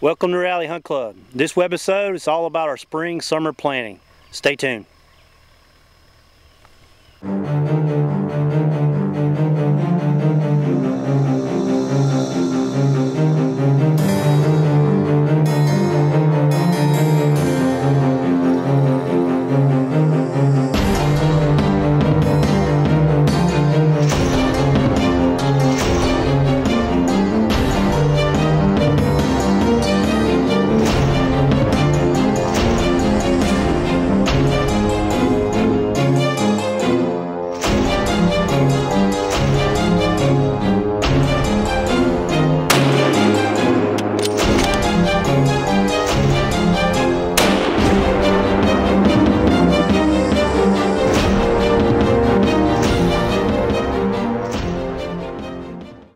Welcome to Rally Hunt Club. This webisode is all about our spring summer planting. Stay tuned.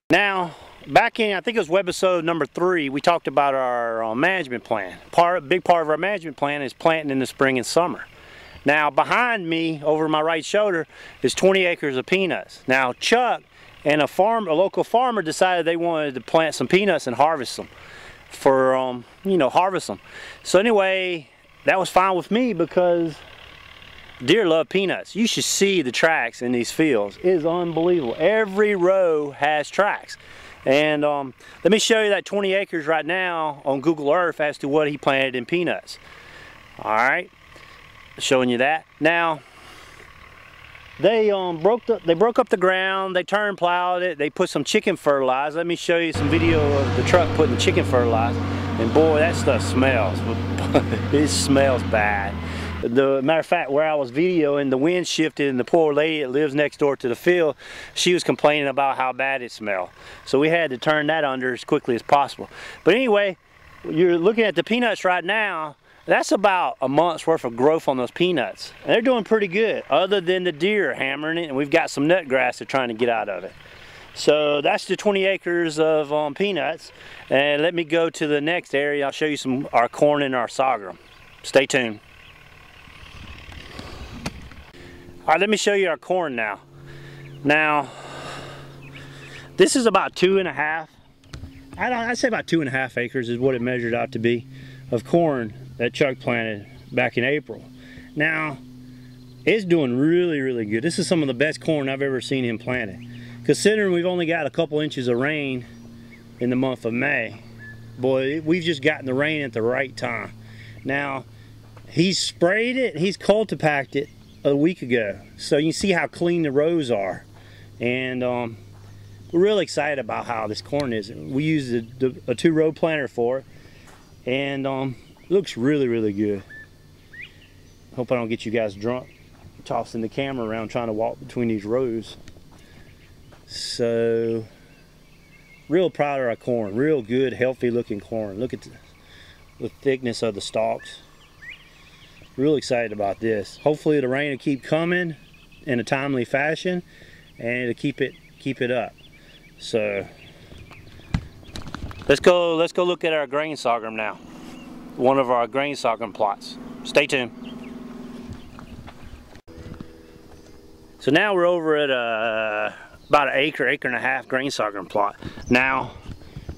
Now, back in, I think it was webisode number 3, we talked about our management plan. Big part of our management plan is planting in the spring and summer. Now, behind me, over my right shoulder, is 20 acres of peanuts. Now, Chuck and a local farmer decided they wanted to plant some peanuts and harvest them for, harvest them. So anyway, that was fine with me because deer love peanuts. You should see the tracks in these fields. It is unbelievable. Every row has tracks. And let me show you that 20 acres right now on Google Earth as to what he planted in peanuts. Alright, showing you that. Now, they broke up the ground, they turn plowed it, they put some chicken fertilizer. Let me show you some video of the truck putting chicken fertilizer. And boy, that stuff smells. It smells bad. Matter of fact, where I was videoing, the wind shifted and the poor lady that lives next door to the field, she was complaining about how bad it smelled. So we had to turn that under as quickly as possible. But anyway, you're looking at the peanuts right now. That's about a month's worth of growth on those peanuts. And they're doing pretty good, other than the deer hammering it, and we've got some nut grass they're trying to get out of it. So that's the 20 acres of peanuts. And let me go to the next area. I'll show you our corn and our sorghum. Stay tuned. Alright, let me show you our corn now. Now, this is about 2.5, I'd say about 2.5 acres is what it measured out to be of corn that Chuck planted back in April. Now, it's doing really, really good. This is some of the best corn I've ever seen him planted. Considering we've only got a couple inches of rain in the month of May, boy, we've just gotten the rain at the right time. Now, he's sprayed it, he's cultipacked it a week ago, so you can see how clean the rows are, and we're really excited about how this corn is. We used a 2-row planter for it, and it looks really, really good. Hope I don't get you guys drunk tossing the camera around trying to walk between these rows. So real proud of our corn. Real good, healthy looking corn. Look at the thickness of the stalks. Real excited about this. Hopefully the rain will keep coming in a timely fashion and to keep it up. So let's go look at our grain sorghum now. One of our grain sorghum plots. Stay tuned. So now we're over at about an acre and a half grain sorghum plot. Now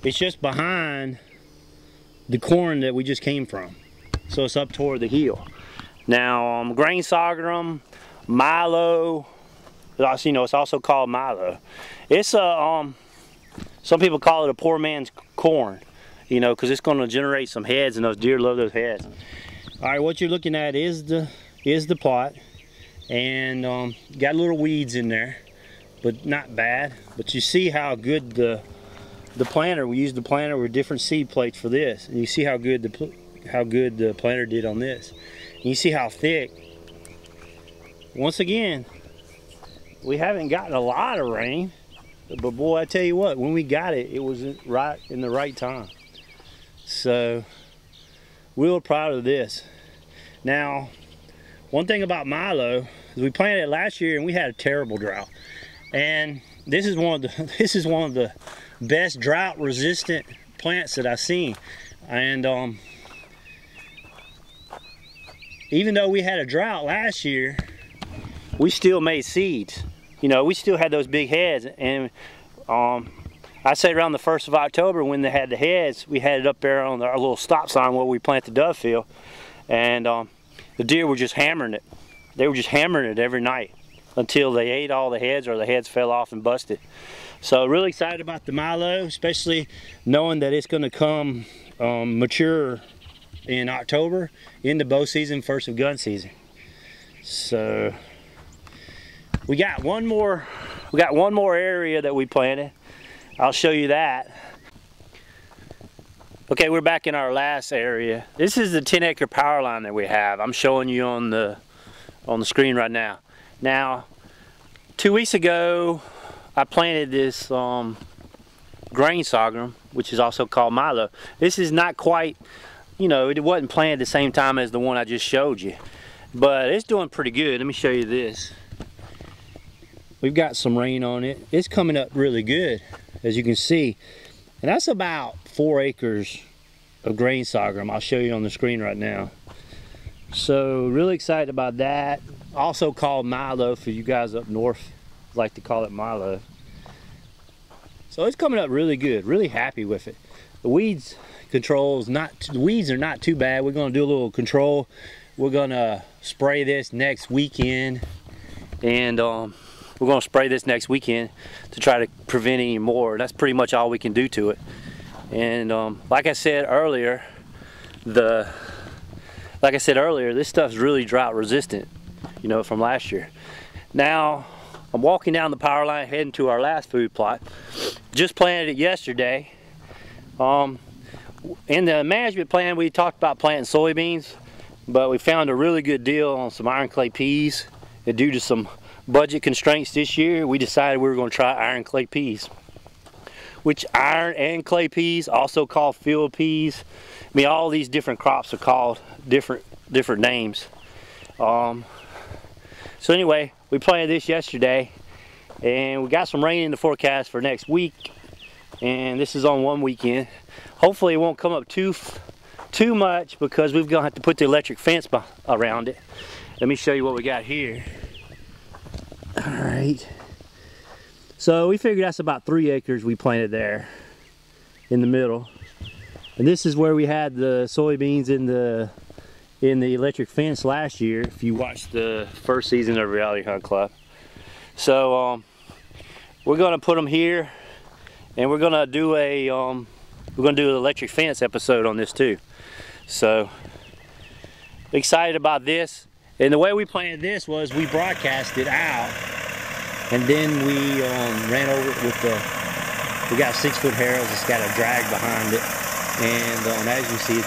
it's just behind the corn that we just came from. So it's up toward the hill. Now, grain sorghum, milo, it's also called milo. It's some people call it a poor man's corn, because it's going to generate some heads, and those deer love those heads. All right, what you're looking at is the plot, and got little weeds in there, but not bad. But you see how good the planter. We used the planter with different seed plates for this, and you see how good the planter did on this. You see how thick. Once again, we haven't gotten a lot of rain, but boy, I tell you what, when we got it, it was right in the right time. So, real proud of this. Now, one thing about milo is we planted it last year and we had a terrible drought. And this is one of the best drought-resistant plants that I've seen. And even though we had a drought last year, we still made seeds. You know, we still had those big heads, and I say around the 1st of October when they had the heads, we had it up there on our little stop sign where we plant the dove field, and the deer were just hammering it. They were just hammering it every night until they ate all the heads or the heads fell off and busted. So really excited about the Milo, especially knowing that it's going to come mature in October, into bow season, first of gun season. So we got one more area that we planted. I'll show you that. Okay, we're back in our last area. This is the 10-acre power line that we have. I'm showing you on the screen right now. Now, 2 weeks ago, I planted this grain sorghum, which is also called Milo. This is not quite, you know, it wasn't planted the same time as the one I just showed you, but it's doing pretty good. Let me show you this. We've got some rain on it. It's coming up really good, as you can see. And that's about 4 acres of grain sorghum. I'll show you on the screen right now. So really excited about that. Also called Milo for you guys up north, like to call it Milo. So it's coming up really good. Really happy with it. The weeds the weeds are not too bad. We're going to do a little control. We're going to spray this next weekend, and we're going to spray this next weekend to try to prevent any more. That's pretty much all we can do to it. And like I said earlier, this stuff's really drought resistant, you know, from last year. Now I'm walking down the power line heading to our last food plot. Just planted it yesterday. In the management plan we talked about planting soybeans, but we found a really good deal on some iron clay peas, and due to some budget constraints this year, we decided we were going to try iron clay peas, which iron and clay peas, also called field peas. I mean, all these different crops are called different names. So anyway, we planted this yesterday, and we got some rain in the forecast for next week, and this is on one weekend. Hopefully it won't come up too much, because we're going to have to put the electric fence around it. Let me show you what we got here. Alright, so we figured that's about 3 acres we planted there in the middle, and this is where we had the soybeans in the electric fence last year, if you watched the first season of Reality Hunt Club. So we're going to put them here, and we're going to do an electric fence episode on this too. So excited about this. And the way we planted this was we broadcast it out, and then we ran over it with we got 6-foot harrows. It's got a drag behind it, and as you see, it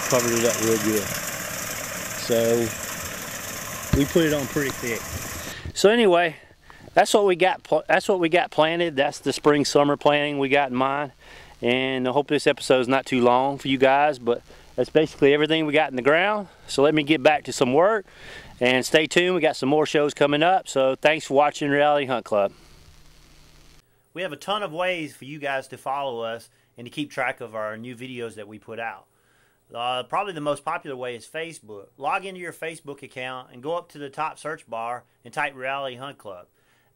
covered it up real good. So we put it on pretty thick. So anyway, that's what we got. That's what we got planted. That's the spring summer planting we got in mind. And I hope this episode is not too long for you guys, but that's basically everything we got in the ground. So let me get back to some work, and stay tuned. We got some more shows coming up. So thanks for watching Reality Hunt Club. We have a ton of ways for you guys to follow us and to keep track of our new videos that we put out. Probably the most popular way is Facebook. Log into your Facebook account and go up to the top search bar and type Reality Hunt Club.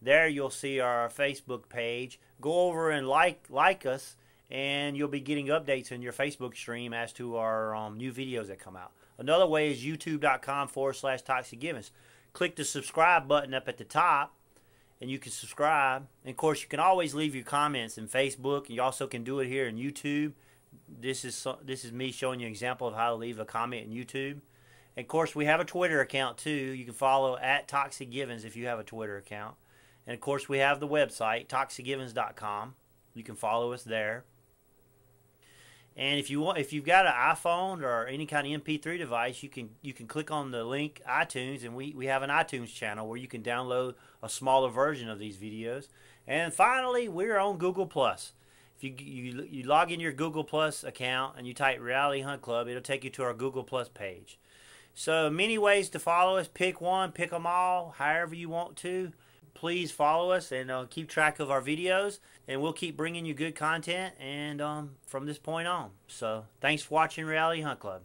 There you'll see our Facebook page. Go over and like us, and you'll be getting updates in your Facebook stream as to our new videos that come out. Another way is youtube.com/ToxicGivens. Click the subscribe button up at the top, and you can subscribe. And of course, you can always leave your comments in Facebook. You also can do it here in YouTube. This is me showing you an example of how to leave a comment in YouTube. And of course, we have a Twitter account too. You can follow @ToxicGivens if you have a Twitter account. And of course, we have the website toxicgivens.com. You can follow us there. And if you've got an iPhone or any kind of MP3 device, you can click on the link iTunes, and we have an iTunes channel where you can download a smaller version of these videos. And finally, we're on Google+. If you log in your Google Plus account and you type Reality Hunt Club, it'll take you to our Google Plus page. So many ways to follow us. Pick one, pick them all, however you want to. Please follow us and keep track of our videos, and we'll keep bringing you good content and from this point on. So thanks for watching Reality Hunt Club.